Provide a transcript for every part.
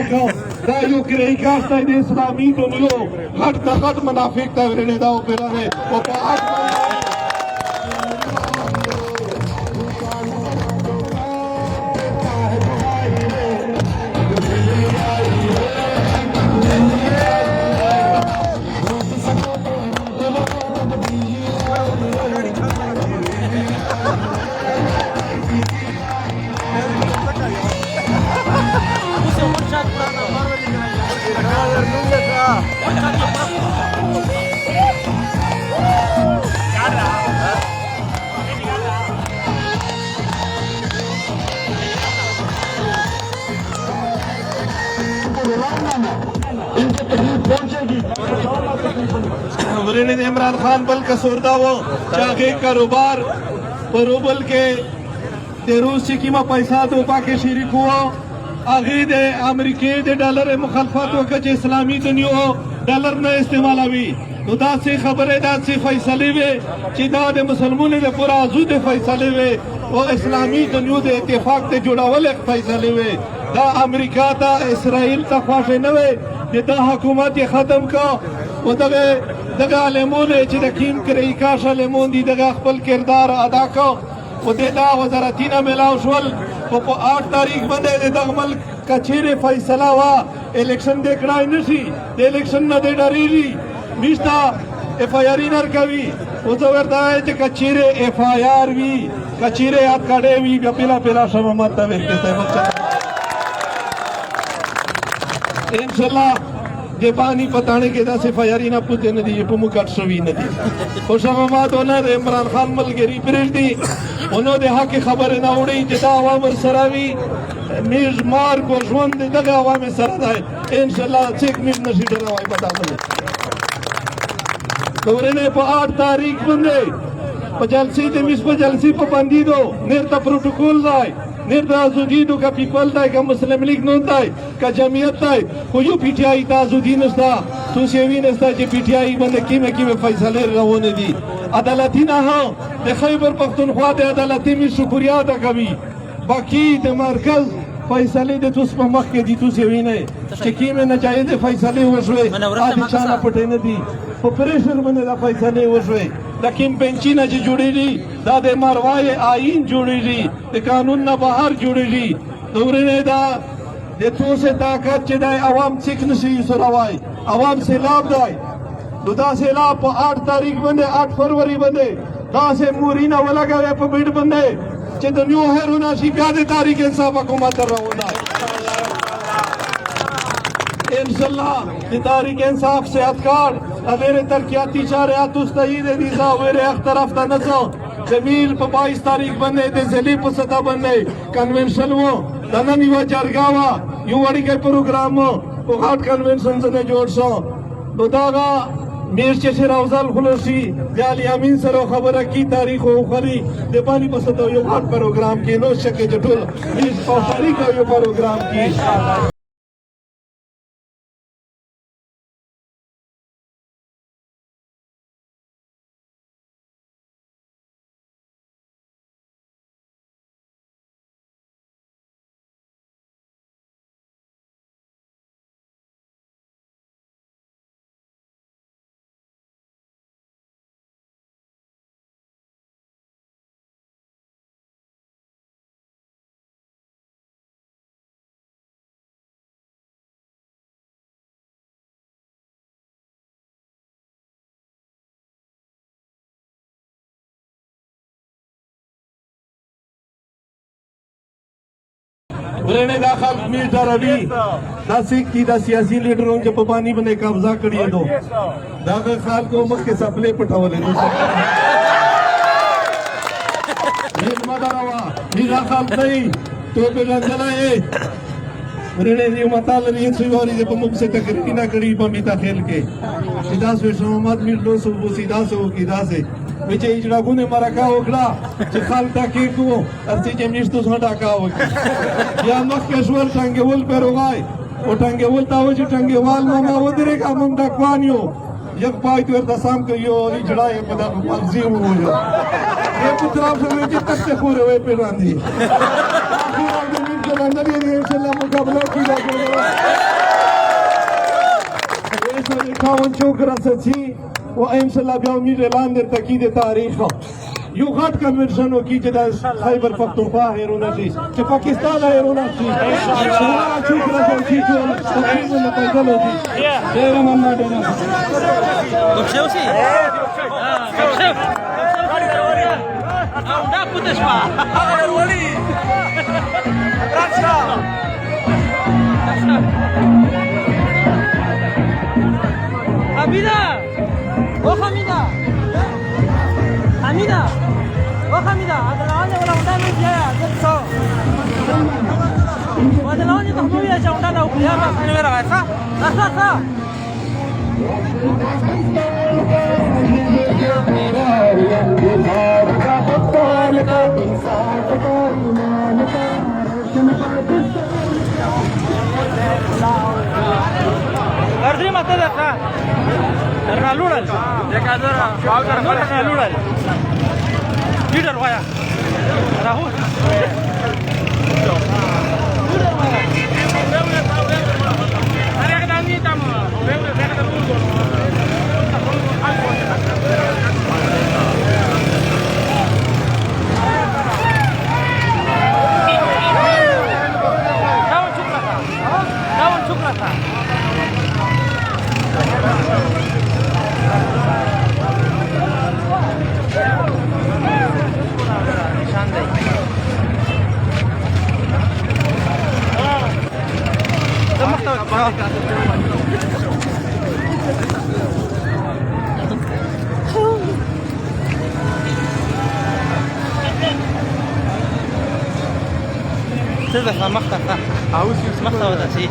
کو دا یو کرئی کاشتا د اسلامی دنیا غټ د غټ منافق ته ورنه دا وکړه او په اټ ورنه د عمران خان بل کسور دا و چاغه کاروبار پر روبل کې د روس کیما پیسہ دو پاکه شریک وو اغه د امریکای د ډالر مخالفت وکړي چې اسلامي دنیا ډالر نه استعمالوي نو دا څه خبره ده چې فیصله وي چې دا د مسلمانانو د پورا آزاد فیصله وي او اسلامي دنیا د اتفاق ته جوړول فیصله وي دا امریکا ته اسرائیل ته خواشه نه وي دا حکومت ختم کا او دغه عالمونه چې د کیم کرئی کاش عالمون دي دغه خپل کردار ادا کا او دا وزارتینه ملاو شول په 8 تاریخ باندې دغه ملک کچېره فیصله وا الیکشن د کړای نشي د الیکشن نه ډریږي میشتا اف آی آر نر کوي او زه ورته چې کچېره اف آی آر وی کچېره یاد کړي وی بیا پیلا شمه ماته وکړي ان شاء الله د پانی پتانے کې دا صفایری نه پوتې نه دی په مو کټ شوی نه دی خو شمامات ونه د عمران خان ملګری پرېږدي اونو د حق خبره نه وړي چې دا عوام سره وي میز مار کو ژوند دغه عوام سره دی ان شاء الله چې میز نشي ډراوي بدامل ورنه په 8 تاریخ باندې په جلسې د میز په جلسې په باندې دو نرته پروتوکول دی نرده آزودی دو که پیپل دای که مسلم لیگ نون دای که جمعیت دای خو یو پی ٹی آئی تا آزودی نستا تو سیوی نستا چه پی ٹی آئی بنده کیم فیصله روانه دی عدالتی نه ها د خیبر پختونخوا د عدالتی می شکریات کوي باقی د مرکز فیصله د توس په مخ کې دي تو سیوی نه چې کیم ناجایز فیصله وشوي اته چانه پټه نه دي په پریشر باندې دا فیصله وشوي د کیم پنچینه چې جوړېږي دا د مروای آئین جوړېږي د قانون نه بهر جوړېږي دورنه دا د توسه طاقت چې د عوام څخه نشي سروای عوام سیلاب دی نو دا سیلاب په 8 تاریخ باندې 8 فروری باندې دا سه مورینه ولګوي په بیډ باندې چې د نیو هرونه شي بیا د تاریخ انصاف حکومت راوونه انشاءاللہ د تاریخ انصاف صحت کارڈ اگر ترقیاتی چارات مستعید دیزا ویرے ایک طرف تا نزا جمیل پا 22 تاریخ بننے دے زلی پا سطح بننے کنونشن وہ دننی و جرگاوا یو وڑی کے پروگرام پا غاٹ کنونشن زنے جوڑ شا دو داغا میرچے سے روزال خلوشی جالی امین سرو خبر کی تاریخ و اخری دے پانی پا سطح یو غاٹ پروگرام کی نو شکے جٹول میز پاوشاری کا یو پروگرام کی ورنه دا خلق میټر روي دا سیک کی دا سیاسي لیډرونو چې په باندې باندې قبضه کړی دو دا خلکو مخکې سپلې پټولې نو هیڅ مداروا دا خلق نه تو په ځانځلای ورنه یو متال لري چې وری په موږ څخه تقریر نه کړی په میتا خیل کې سیدا سو شومات میډلو سو سیدا سو کی دا سه وچې اجراګونه مرکا وکړه چې خلک تاکي کو ارته چې میشتو څنګه کا وکړي یا مخکې شور څنګه ول پیروغای او څنګه ول تا و چې څنګه وال ما ودرې کا مونږ ډکوانیو یک پای تو ورته سام کوي اجرای په دغه مرزي وو یو په طرف سره چې تک ته خورې وې پیراندي ان شاء الله مقابله کیږي 51 رسدي وان شاء الله بيوم اعلان در تاكيد تاريخه یو غټ کنونشن وکړي چې د خیبر پختونخوا هیرونه شي چې پاکستان هیرونه شي چې راځي چې تقریبا پیدا لږي ډېر مننه ډېر Dobrze dobrze. Da puteți pa. Hamida. O Hamida. Hamida. O Hamida. هذا الآن ولا ودانا جاية جبسو. وهذا الآن يتحمل يا جوندنا ويا ما أنا وراء صح صح صح. Ardi mata dekha. Raludal. Dekha dora. Raludal. Leader waya. Rahul. تذبح مقطع مقطع ولا شيء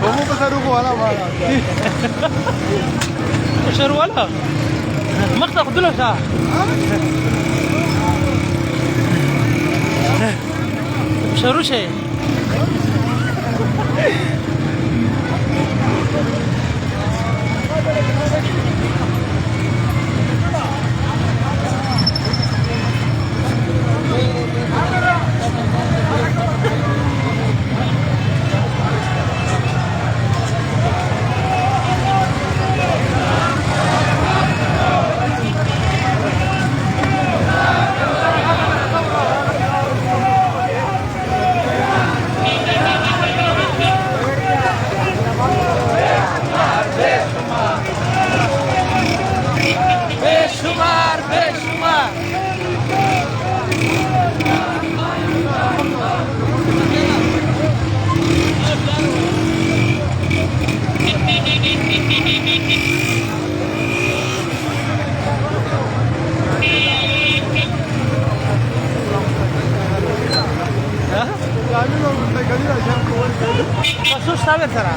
هو مو بس اروح ولا ما شر ولا مقطع خذ له ساعه شرو شيء Pasó esta vez será.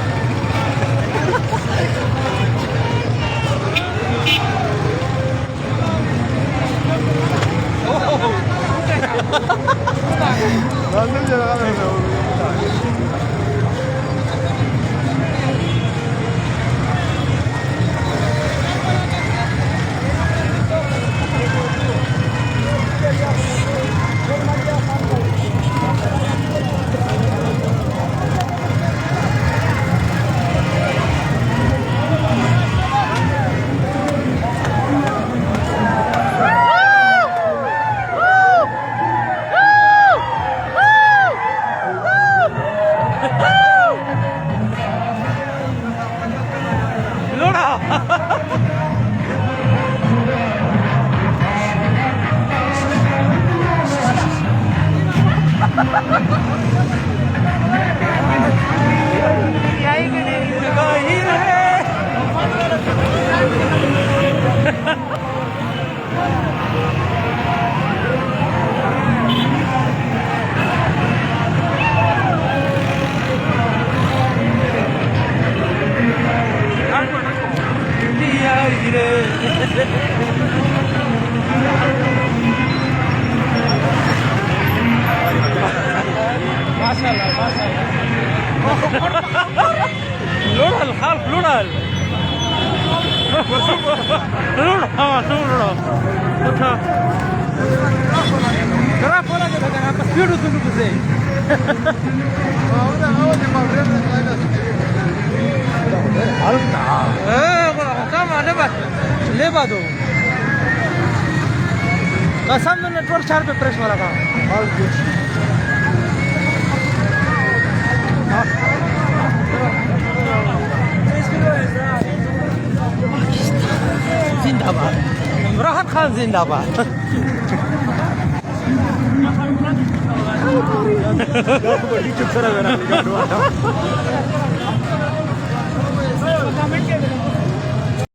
لازم يلعب لورال خالف لورال لورال Kenapa lagi dengan apa? Spiru tunggu sih. लेबा दो कसम तो नेटवर्क 4 पे प्रेस वाला था जिंदाबाद इमरान खान जिंदाबाद कमेंट